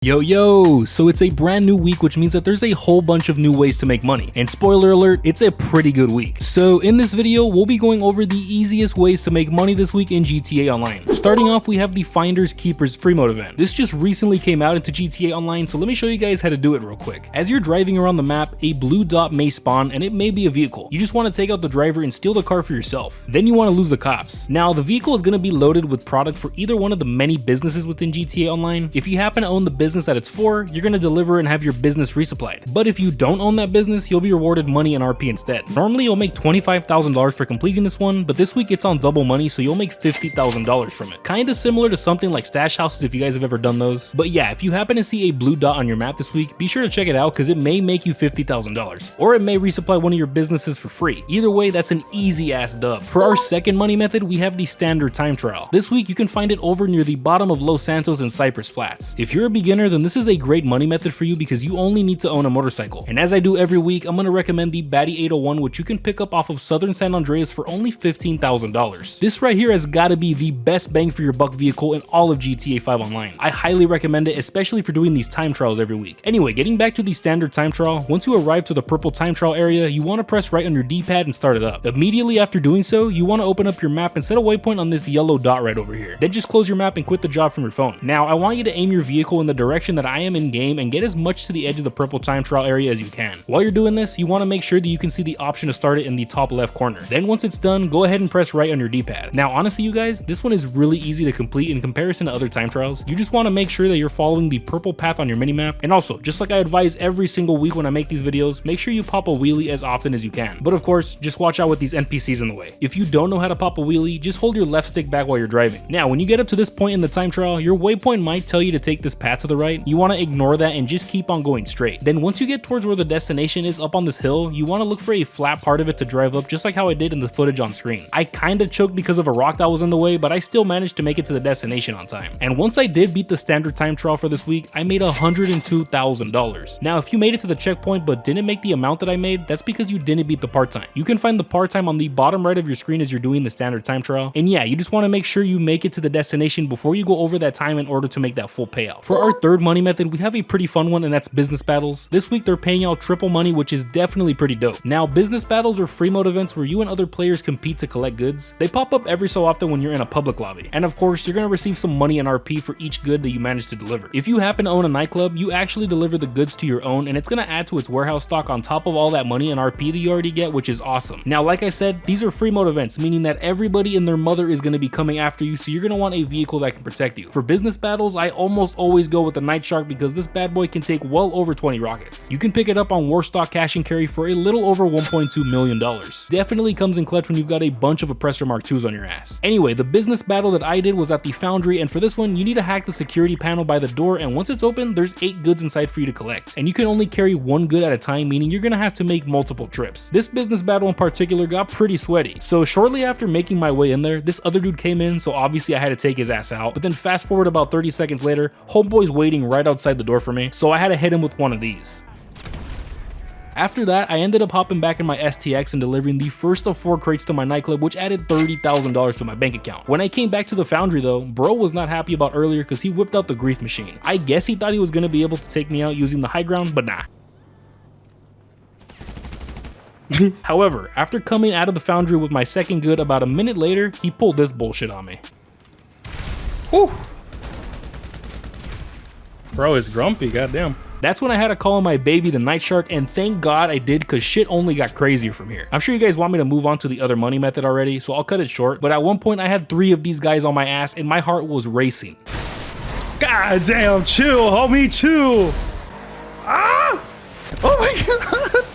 Yo, so it's a brand new week, which means that there's a whole bunch of new ways to make money. And spoiler alert, it's a pretty good week. So in this video, we'll be going over the easiest ways to make money this week in GTA Online. Starting off, we have the Finders Keepers free mode event. This just recently came out into GTA Online, so let me show you guys how to do it real quick. As you're driving around the map, a blue dot may spawn, and it may be a vehicle. You just want to take out the driver and steal the car for yourself. Then you want to lose the cops. Now, the vehicle is going to be loaded with product for either one of the many businesses within GTA Online. If you happen to own the business that it's for, you're going to deliver and have your business resupplied. But if you don't own that business, you'll be rewarded money and RP instead. Normally you'll make $25,000 for completing this one, but this week it's on double money, so you'll make $50,000 from it. Kinda similar to something like stash houses if you guys have ever done those. But yeah, if you happen to see a blue dot on your map this week, be sure to check it out because it may make you $50,000. Or it may resupply one of your businesses for free. Either way, that's an easy ass dub. For our second money method, we have the standard time trial. This week you can find it over near the bottom of Los Santos and Cypress Flats. If you're a beginner, then this is a great money method for you because you only need to own a motorcycle. And as I do every week, I'm going to recommend the Batty 801, which you can pick up off of Southern San Andreas for only $15,000. This right here has got to be the best bang for your buck vehicle in all of GTA 5 Online. I highly recommend it, especially for doing these time trials every week. Anyway, getting back to the standard time trial, once you arrive to the purple time trial area, you want to press right on your D-pad and start it up. Immediately after doing so, you want to open up your map and set a waypoint on this yellow dot right over here. Then just close your map and quit the job from your phone. Now, I want you to aim your vehicle in the direction that I am in game and get as much to the edge of the purple time trial area as you can. While you're doing this, you want to make sure that you can see the option to start it in the top left corner. Then once it's done, go ahead and press right on your D-pad. Now honestly you guys, this one is really easy to complete in comparison to other time trials. You just want to make sure that you're following the purple path on your minimap, and also, just like I advise every single week when I make these videos, make sure you pop a wheelie as often as you can. But of course, just watch out with these NPCs in the way. If you don't know how to pop a wheelie, just hold your left stick back while you're driving. Now when you get up to this point in the time trial, your waypoint might tell you to take this path to the right. You want to ignore that and just keep on going straight. Then once you get towards where the destination is up on this hill, you want to look for a flat part of it to drive up, just like how I did in the footage on screen. I kinda choked because of a rock that was in the way, but I still managed to make it to the destination on time. And once I did beat the standard time trial for this week, I made $102,000. Now if you made it to the checkpoint but didn't make the amount that I made, that's because you didn't beat the part time. You can find the part time on the bottom right of your screen as you're doing the standard time trial. And yeah, you just want to make sure you make it to the destination before you go over that time in order to make that full payout. For our third money method, we have a pretty fun one, and that's business battles. This week they're paying out triple money, which is definitely pretty dope. Now business battles are free mode events where you and other players compete to collect goods. They pop up every so often when you're in a public lobby. And of course, you're going to receive some money and RP for each good that you manage to deliver. If you happen to own a nightclub, you actually deliver the goods to your own, and it's going to add to its warehouse stock on top of all that money and RP that you already get, which is awesome. Now like I said, these are free mode events, meaning that everybody and their mother is going to be coming after you, so you're going to want a vehicle that can protect you. For business battles, I almost always go with the Night Shark because this bad boy can take well over 20 rockets. You can pick it up on Warstock Cash and Carry for a little over $1.2 million. Definitely comes in clutch when you've got a bunch of Oppressor Mark IIs on your ass. Anyway, the business battle that I did was at the Foundry, and for this one, you need to hack the security panel by the door, and once it's open, there's 8 goods inside for you to collect. And you can only carry 1 good at a time, meaning you're gonna have to make multiple trips. This business battle in particular got pretty sweaty. So shortly after making my way in there, this other dude came in, so obviously I had to take his ass out. But then fast forward about 30 seconds later, homeboy's waiting right outside the door for me, so I had to hit him with one of these. After that, I ended up hopping back in my STX and delivering the first of 4 crates to my nightclub, which added $30,000 to my bank account. When I came back to the Foundry though, bro was not happy about earlier because he whipped out the grief machine. I guess he thought he was going to be able to take me out using the high ground, but nah. However, after coming out of the Foundry with my second good about a minute later, he pulled this bullshit on me. Whew. Bro is grumpy, goddamn. That's when I had to call on my baby, the Night Shark, and thank God I did because shit only got crazier from here. I'm sure you guys want me to move on to the other money method already, so I'll cut it short, but at one point I had 3 of these guys on my ass and my heart was racing. God damn, chill, homie, chill. Ah! Oh my God!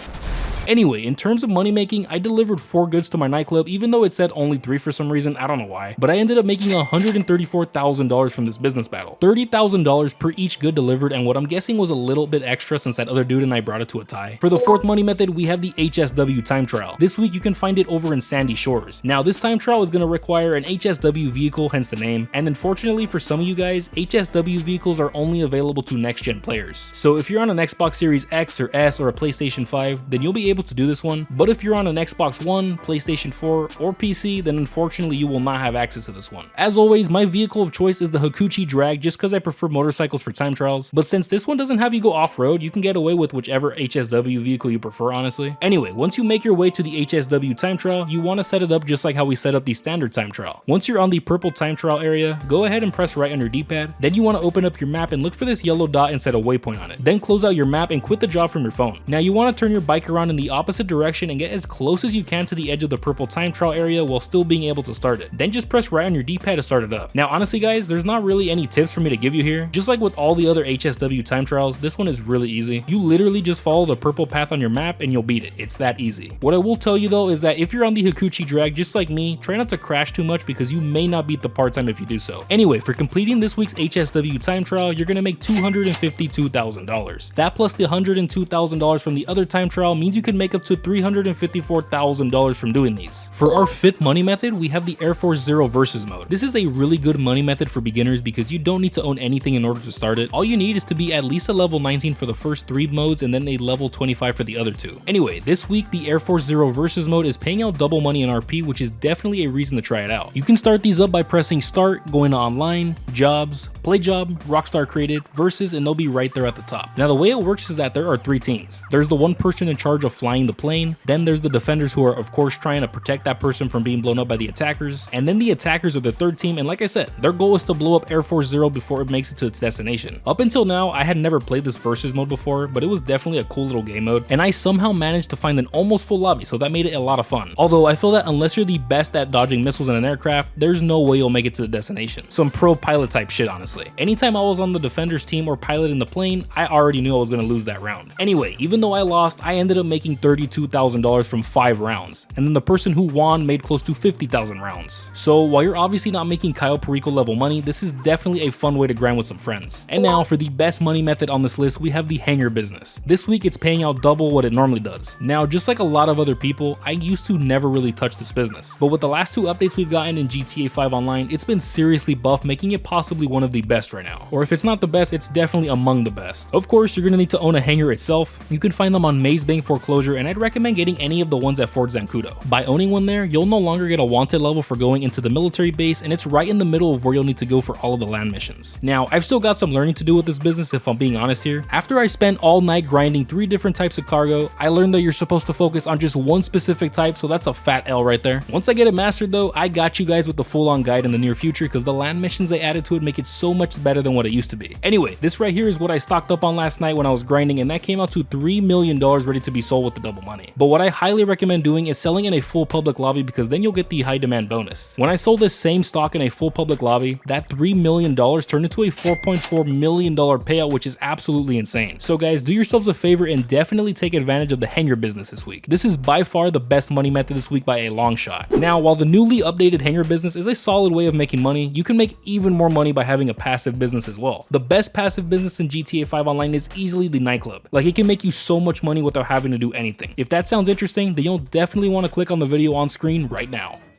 Anyway, in terms of money making, I delivered 4 goods to my nightclub, even though it said only 3 for some reason, I don't know why. But I ended up making $134,000 from this business battle. $30,000 per each good delivered, and what I'm guessing was a little bit extra since that other dude and I brought it to a tie. For the 4th money method, we have the HSW time trial. This week you can find it over in Sandy Shores. Now this time trial is going to require an HSW vehicle, hence the name, and unfortunately for some of you guys, HSW vehicles are only available to next gen players. So if you're on an Xbox Series X or S or a PlayStation 5, then you'll be able to do this one, but if you're on an Xbox One, PlayStation 4, or PC, then unfortunately you will not have access to this one. As always, my vehicle of choice is the Hakuchi Drag just because I prefer motorcycles for time trials, but since this one doesn't have you go off-road, you can get away with whichever HSW vehicle you prefer, honestly. Anyway, once you make your way to the HSW time trial, you want to set it up just like how we set up the standard time trial. Once you're on the purple time trial area, go ahead and press right on your D-pad. Then you want to open up your map and look for this yellow dot and set a waypoint on it. Then close out your map and quit the job from your phone. Now you want to turn your bike around in the opposite direction and get as close as you can to the edge of the purple time trial area while still being able to start it. Then just press right on your D-pad to start it up. Now honestly guys, there's not really any tips for me to give you here. Just like with all the other HSW time trials, this one is really easy. You literally just follow the purple path on your map and you'll beat it. It's that easy. What I will tell you though is that if you're on the Hakuchi Drag just like me, try not to crash too much because you may not beat the part time if you do so. Anyway, for completing this week's HSW time trial, you're gonna make $252,000. That plus the $102,000 from the other time trial means you can make up to $354,000 from doing these. For our fifth money method, we have the Air Force Zero Versus mode. This is a really good money method for beginners because you don't need to own anything in order to start it. All you need is to be at least a level 19 for the first 3 modes and then a level 25 for the other 2. Anyway, this week the Air Force Zero Versus mode is paying out double money in RP, which is definitely a reason to try it out. You can start these up by pressing start, going to online, jobs, play job, Rockstar created, versus, and they'll be right there at the top. Now the way it works is that there are 3 teams. There's the one person in charge of flying the plane, then there's the defenders who are of course trying to protect that person from being blown up by the attackers, and then the attackers are the 3rd team, and like I said, their goal is to blow up Air Force Zero before it makes it to its destination. Up until now, I had never played this versus mode before, but it was definitely a cool little game mode, and I somehow managed to find an almost full lobby, so that made it a lot of fun. Although I feel that unless you're the best at dodging missiles in an aircraft, there's no way you'll make it to the destination. Some pro pilot type shit, honestly. Anytime I was on the defender's team or piloting the plane, I already knew I was gonna lose that round. Anyway, even though I lost, I ended up making $32,000 from 5 rounds, and then the person who won made close to 50,000 rounds. So while you're obviously not making Kyle Perico level money, this is definitely a fun way to grind with some friends. And now for the best money method on this list, we have the Hangar Business. This week it's paying out double what it normally does. Now just like a lot of other people, I used to never really touch this business, but with the last 2 updates we've gotten in GTA 5 Online, it's been seriously buffed, making it possibly one of the best right now. Or if it's not the best, it's definitely among the best. Of course, you're gonna need to own a hangar itself. You can find them on Maze Bank Foreclosure, and I'd recommend getting any of the ones at Fort Zancudo. By owning one there, you'll no longer get a wanted level for going into the military base, and it's right in the middle of where you'll need to go for all of the land missions. Now, I've still got some learning to do with this business if I'm being honest here. After I spent all night grinding 3 different types of cargo, I learned that you're supposed to focus on just one specific type, so that's a fat L right there. Once I get it mastered though, I got you guys with the full-on guide in the near future because the land missions they added to it make it so much better than what it used to be. Anyway, this right here is what I stocked up on last night when I was grinding, and that came out to $3 million ready to be sold with the double money. But what I highly recommend doing is selling in a full public lobby because then you'll get the high demand bonus. When I sold this same stock in a full public lobby, that $3 million turned into a $4.4 million payout, which is absolutely insane. So guys, do yourselves a favor and definitely take advantage of the Hangar Business this week. This is by far the best money method this week by a long shot. Now, while the newly updated Hangar Business is a solid way of making money, you can make even more money by having a passive business as well. The best passive business in GTA 5 Online is easily the nightclub. Like, it can make you so much money without having to do anything. If that sounds interesting, then you'll definitely want to click on the video on screen right now.